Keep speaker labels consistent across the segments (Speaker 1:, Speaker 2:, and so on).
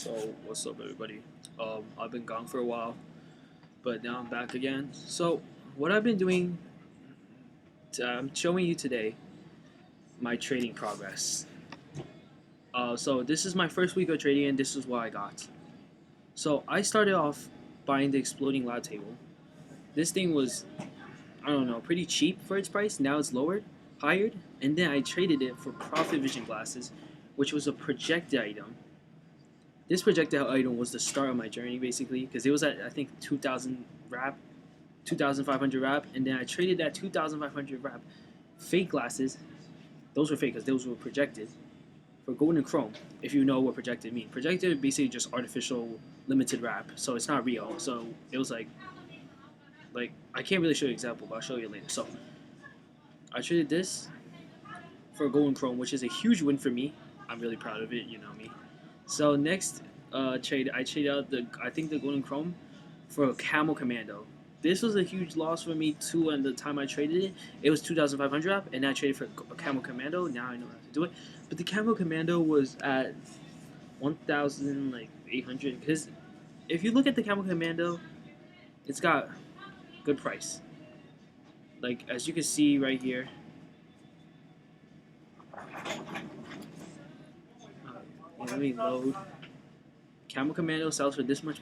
Speaker 1: So what's up, everybody? I've been gone for a while, but now I'm back again. So what I've been doing, I'm showing you today my trading progress. So this is my first week of trading, and this is what I got. So I started off buying the exploding lab table. This thing was, I don't know, pretty cheap for its price. Now it's higher, and then I traded it for profit vision glasses, which was a projected item. This projectile item was the start of my journey, basically, because it was at, I think, 2,000 wrap, 2,500 wrap, and then I traded that 2,500 wrap fake glasses. Those were fake because those were projected for golden chrome. If you know what projected mean, projected basically just artificial limited wrap, so it's not real. So it was like I can't really show you an example, but I'll show you later. So I traded this for golden chrome, which is a huge win for me. I'm really proud of it. You know me. So next trade, I traded out the golden chrome for a camel commando. This was a huge loss for me too. And the time I traded it, it was 2,500 up, and I traded for a camel commando. Now I know how to do it. But the camel commando was at 1,800. Because if you look at the camel commando, it's got good price. Like as you can see right here. Let me load. Camel Commando sells for this much.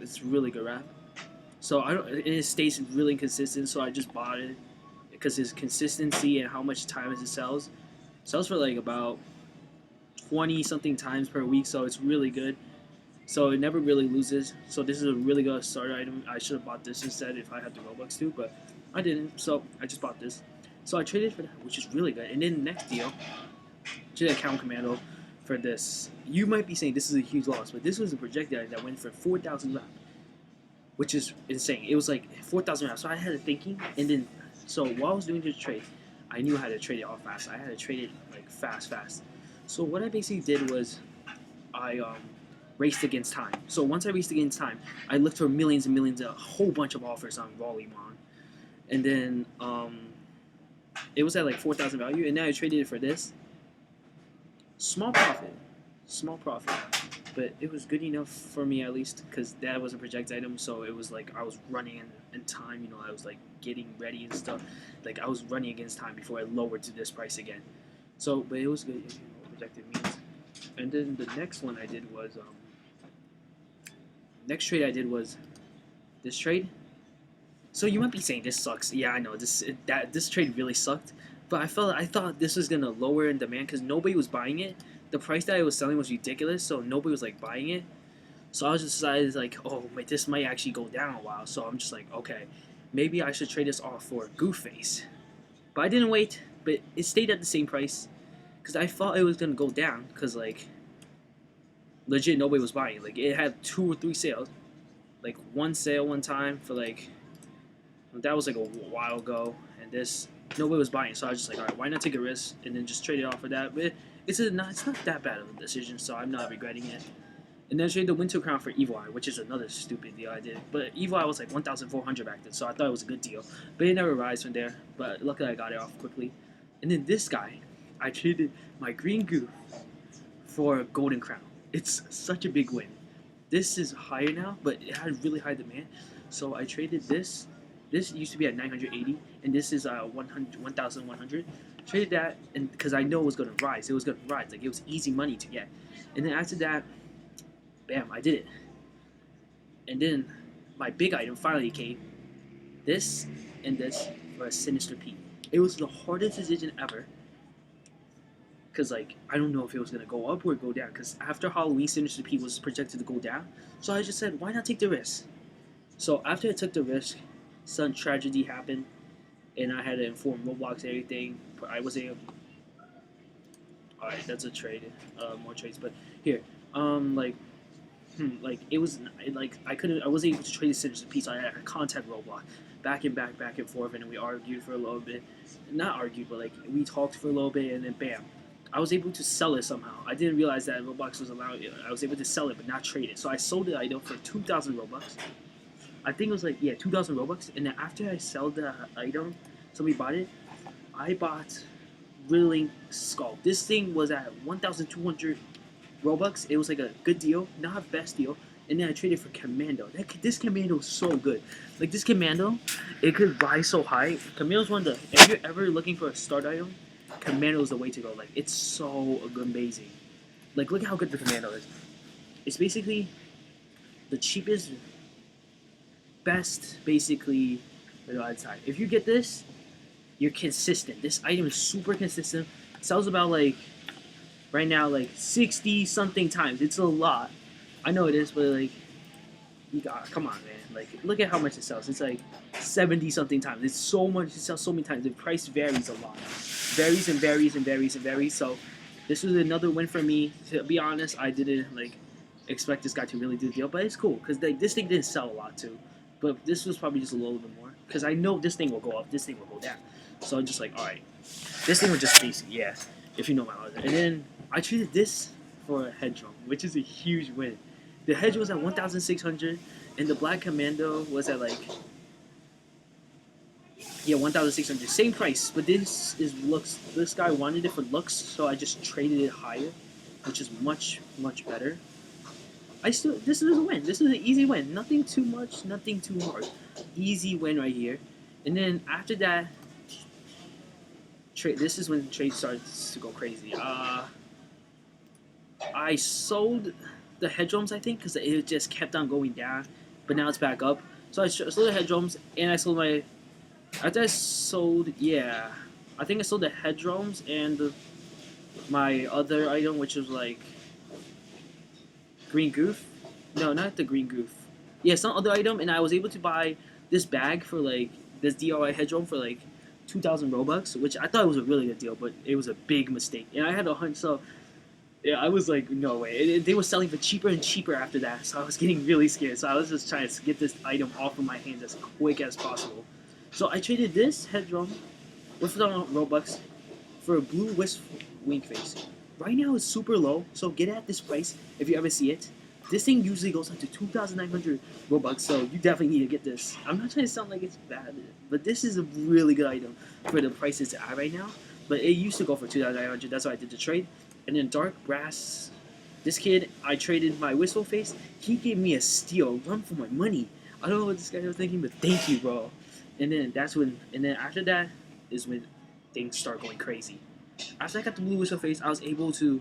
Speaker 1: It's really good wrap. So I don't. It stays really inconsistent. So I just bought it because its consistency and how much times it sells for like about 20 something times per week. So it's really good. So it never really loses. So this is a really good starter item. I should have bought this instead if I had the Robux too, but I didn't. So I just bought this. So I traded for that, which is really good. And then the next deal, traded a Camel Commando for this. You might be saying this is a huge loss, but this was a projectile that went for 4,000 wrap, which is insane. It was like 4,000 wrap. So I had it thinking, and then so while I was doing this trade, I knew how to trade it off fast. I had to trade it like fast. So what I basically did was I raced against time. So once I raced against time, I looked for millions and millions, a whole bunch of offers on Rollimon, and then it was at like 4,000 value, and then I traded it for this. Small profit, but it was good enough for me at least because that was a project item. So it was like I was running in time. You know, I was like getting ready and stuff. Like I was running against time before I lowered to this price again. So, but it was good. You know what projected means. And then the next one I did was next trade I did was this trade. So you might be saying this sucks. Yeah, I know this trade really sucked. But I thought this was gonna lower in demand because nobody was buying it. The price that I was selling was ridiculous, so nobody was like buying it. So I was just decided like, oh, wait, this might actually go down a while. So I'm just like, okay, maybe I should trade this off for Goof Face. But I didn't wait. But it stayed at the same price because I thought it was gonna go down because like legit nobody was buying. Like it had 2 or 3 sales, like one sale one time for like that was like a while ago, and this nobody was buying. So I was just like, all right, why not take a risk and then just trade it off for that? But it's not that bad of a decision, so I'm not regretting it. And then I traded the Winter Crown for Evil Eye, which is another stupid deal I did. But Evil Eye was like 1,400 back then, so I thought it was a good deal. But it never rise from there. But luckily I got it off quickly. And then this guy, I traded my Green Goof for a Golden Crown. It's such a big win. This is higher now, but it had really high demand. So I traded this. This used to be at 980, and this is 1,100. Traded that, and because I know it was gonna rise, Like it was easy money to get. And then after that, bam, I did it. And then my big item finally came. This and this for a Sinister Pete. It was the hardest decision ever. Cause like I don't know if it was gonna go up or go down. Cause after Halloween, Sinister Pete was projected to go down. So I just said, why not take the risk? So after I took the risk, some tragedy happened, and I had to inform Roblox everything. I was able. All right, that's a trade. More trades, but here, like it was like I wasn't able to trade the Sinister Pete. So I had to contact Roblox, back and forth, and we argued for a little bit. Not argued, but like we talked for a little bit, and then bam, I was able to sell it somehow. I didn't realize that Roblox was allowing it. I was able to sell it, but not trade it. So I sold the item for 2,000 Robux. I think it was like 2,000 Robux, and then after I sold the item, somebody bought it. I bought Riddling Skull. This thing was at 1,200 Robux. It was like a good deal, not best deal. And then I traded for Commando. This Commando is so good. Like this Commando, it could rise so high. Commando's one of the. If you're ever looking for a start item, Commando is the way to go. Like it's so amazing. Like look at how good the Commando is. It's basically the cheapest, best, basically. Side. If you get this, you're consistent. This item is super consistent. Sells about like right now like 60 something times. It's a lot. I know it is, but like you got come on, man. Like look at how much it sells. It's like 70 something times. It's so much. It sells so many times. The price varies a lot. Varies and varies and varies and varies. So this was another win for me. To be honest, I didn't like expect this guy to really do the deal, but it's cool because like, this thing didn't sell a lot too. But this was probably just a little bit more because I know this thing will go up. This thing will go down. So I'm just like, all right, this thing was just basic, yeah. If you know my order. And then I traded this for a Hedron, which is a huge win. The hedge was at 1,600, and the Black Commando was at like, yeah, 1,600. Same price, but this is looks. This guy wanted it for looks, so I just traded it higher, which is much better. This is a win. This is an easy win. Nothing too much, nothing too hard. Easy win right here. And then after that, trade. This is when trade starts to go crazy. I sold the Hedrums, I think, because it just kept on going down, but now it's back up. So I sold the Hedrums, and I sold my. After I sold, yeah, I think I sold the Hedrums and my other item, which was like Green Goof. No, not the Green Goof. Yeah, some other item, and I was able to buy this bag for like this DIY Hedron for like 2,000 Robux, which I thought was a really good deal, but it was a big mistake. And I had a hunch, so yeah, I was like, no way. They were selling for cheaper and cheaper after that, so I was getting really scared. So I was just trying to get this item off of my hands as quick as possible. So I traded this Hedron with Robux for a blue wisp wing face. Right now it's super low, so get at this price if you ever see it. This thing usually goes up to 2,900 Robux, so you definitely need to get this. I'm not trying to sound like it's bad, but this is a really good item for the price it's at right now. But it used to go for 2,900, that's why I did the trade. And then Dark Brass, this kid, I traded my Whistle Face. He gave me a steal, run for my money. I don't know what this guy was thinking, but thank you, bro. And then after that is when things start going crazy. After I got the blue Whistle Face, I was able to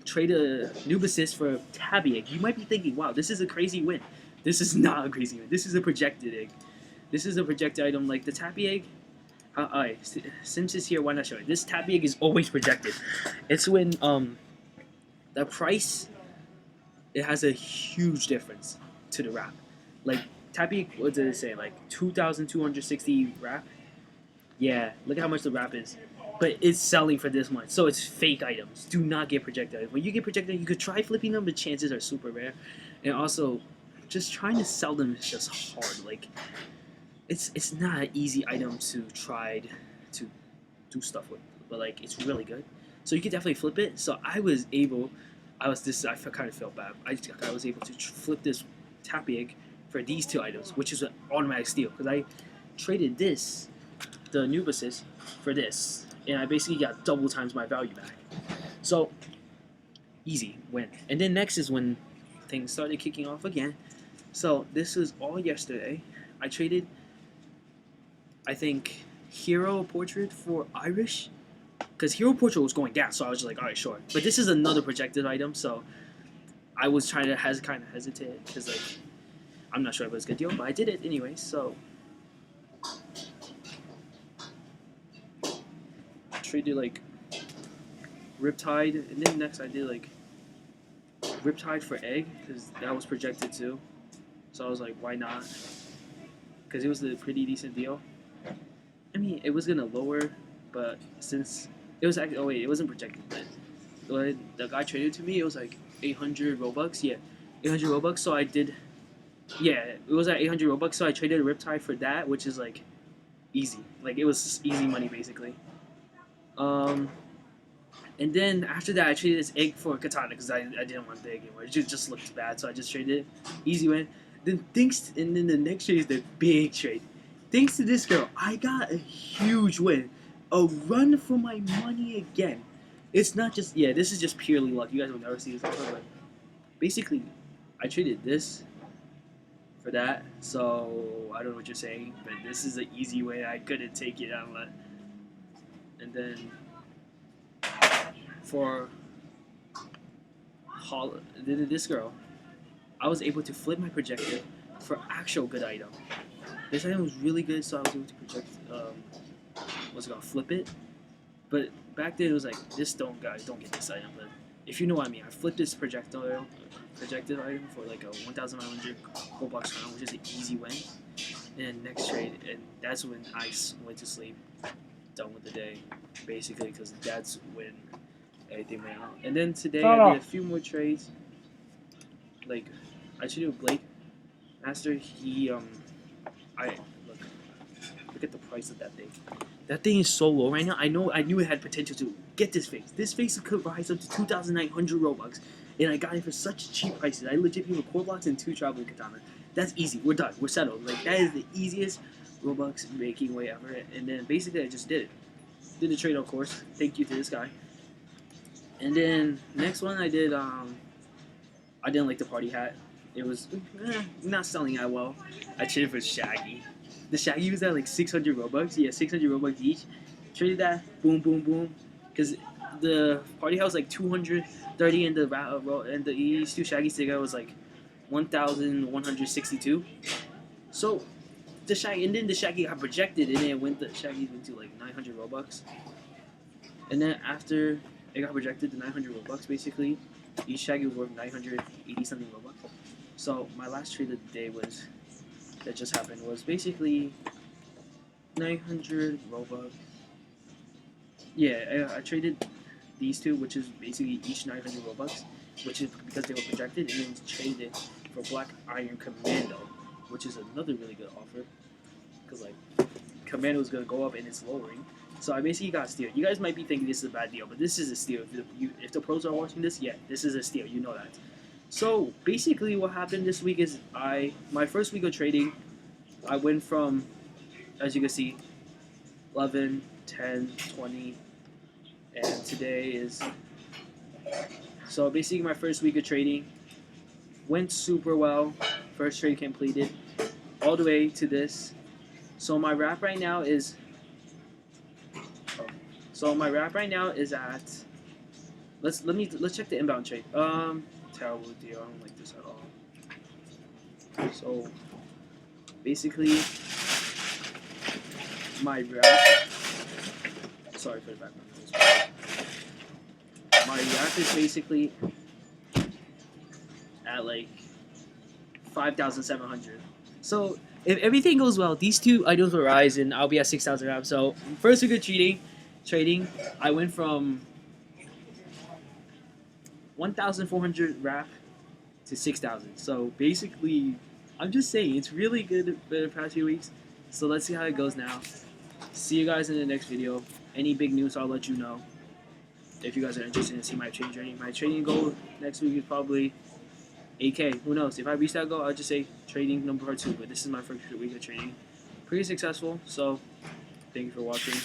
Speaker 1: trade a Noob Assist for a Tabby Egg. You might be thinking, wow, this is a crazy win. This is not a crazy win. This is a projected egg. This is a projected item. Like the Tabby Egg, alright, since it's here, why not show it? This Tabby Egg is always projected. It's when the price, it has a huge difference to the wrap. Like Tabby Egg, what did it say? Like 2,260 wrap. Yeah, look at how much the wrap is. But it's selling for this much, so it's fake items. Do not get projected. When you get projected, you could try flipping them, but chances are super rare. And also, just trying to sell them is just hard. Like, it's not an easy item to try to do stuff with, but like it's really good. So you could definitely flip it. So I kind of felt bad. I was able to flip this Tappy Egg for these two items, which is an automatic steal because I traded this, the Noob Assist, for this. And I basically got double times my value back. So, easy win. And then next is when things started kicking off again. So, this was all yesterday. I traded, I think, Hero Portrait for Irish. Because Hero Portrait was going down, so I was just like, alright, sure. But this is another projected item, so I was trying to kind of hesitate. Because, like, I'm not sure if it was a good deal, but I did it anyway, so traded like Riptide, and then next I did like Riptide for Egg because that was projected too. So I was like, why not? Because it was a pretty decent deal. I mean, it was gonna lower, but since it was actually, oh wait, it wasn't projected. But the guy traded to me, it was like 800 Robux. Yeah, 800 Robux. So I did. Yeah, it was at 800 Robux. So I traded a Riptide for that, which is like easy. Like it was just easy money basically. And then after that, I traded this egg for Katana because I didn't want the egg anymore. It just looked bad, so I just traded it. Easy win. And then the next trade is the big trade. Thanks to this girl, I got a huge win. A run for my money again. It's not just this is just purely luck. You guys will never see this ever, but basically, I traded this for that. So I don't know what you're saying, but this is an easy way. I couldn't take it unless. And then for this girl, I was able to flip my projector for actual good item. This item was really good, so I was able to project. What's it called? Flip it. But back then it was like this. Don't get this item. But if you know what I mean, I flipped this projected item for like a 1,900 gold box round, which is an easy win. And next trade, and that's when I went to sleep, done with the day, basically, because that's when everything went out. And then today I did a few more trades. Like I should do Blake Master. He look at the price of that thing. That thing is so low right now. I knew it had potential to get this face. This face could rise up to 2,900 Robux, and I got it for such cheap prices. I legit paid for core blocks and 2 traveling katana. That's easy. We're done. We're settled. Like that is the easiest Robux making way ever. And then basically I just did it. Did the trade, of course. Thank you to this guy. And then next one I did. I didn't like the party hat. It was not selling that well. I traded for Shaggy. The Shaggy was at like 600 Robux. Yeah, 600 Robux each. Traded that. Boom, boom, boom. Because the party hat was like 230, and these two Shaggy sticker was like 1,162. So the Shaggy got projected, and then the Shaggy went to like 900 Robux. And then after it got projected to 900 Robux, basically, each Shaggy was worth 980 something Robux. So my last trade of the day that just happened was basically 900 Robux. Yeah, I traded these two, which is basically each 900 Robux, which is because they were projected, and then traded it for Black Iron Commando, which is another really good offer, because like Commando is gonna go up and it's lowering. So I basically got a steal. You guys might be thinking this is a bad deal, but this is a steal. If the pros are watching this, yeah, this is a steal. You know that. So basically, what happened this week is my first week of trading, I went from, as you can see, 11, 10, 20, and today is. So basically, my first week of trading went super well. First trade completed, all the way to this. So my wrap right now is. So my wrap right now is at. Let's check the inbound trade. Terrible deal. I don't like this at all. So basically, my wrap. Sorry for the background noise. My wrap is basically at like 5,700. So if everything goes well, these two items will rise, and I'll be at 6,000 wrap. So first week of trading, I went from 1,400 wrap to 6,000. So basically, I'm just saying it's really good for the past few weeks. So let's see how it goes now. See you guys in the next video. Any big news, I'll let you know. If you guys are interested in seeing my trading journey, my trading goal next week is probably 8K. Who knows? If I reach that goal, I'll just say trading number 2. But this is my first week of trading. Pretty successful. So thank you for watching.